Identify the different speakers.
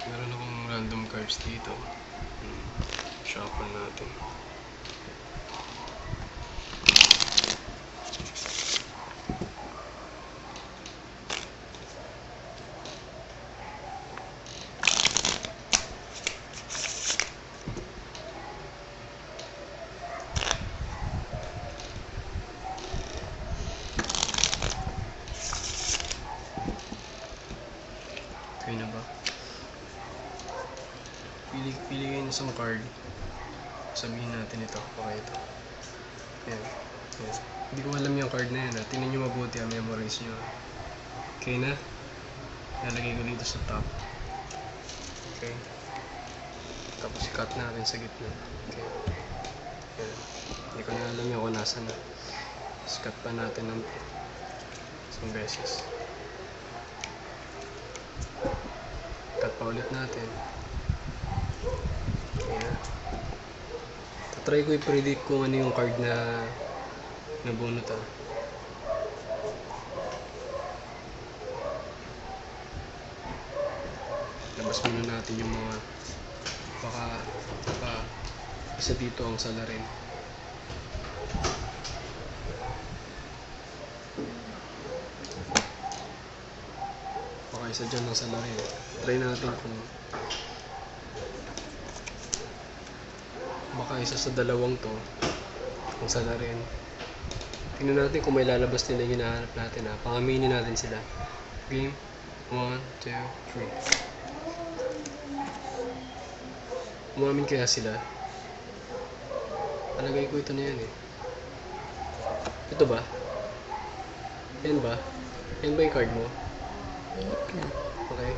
Speaker 1: Meron akong random cards dito. Shuffle natin. Okay na ba? Pili kayo ng isang card. Sabihin natin ito. Okay, ito. Ayan. Ayan. Hindi ko alam yung card na yan. Tingnan nyo mabuti. Memorize nyo. Okay na? Nalagay ko dito sa top. Okay. Tapos cut natin sa gitna. Okay. Ayan. Hindi ko na alam yung kung nasa na. Tapos cut pa natin ng isang beses. Cut pa ulit natin. Ayan. Try ko i-predict kung ano yung card na nabunot Labas muna natin yung mga baka isa dito ang salarin. Baka isa dyan ang salarin. Try natin kung baka isa sa dalawang to ang salarin. Tingnan natin kung may lalabas nila yung hinahanap natin Pangaminin natin sila. Game 1, 2, 3. Umamin kaya sila? Palagay ko ito na yan Ito ba? Yan ba? Yan ba yung card mo?
Speaker 2: Wait lang.
Speaker 1: Okay.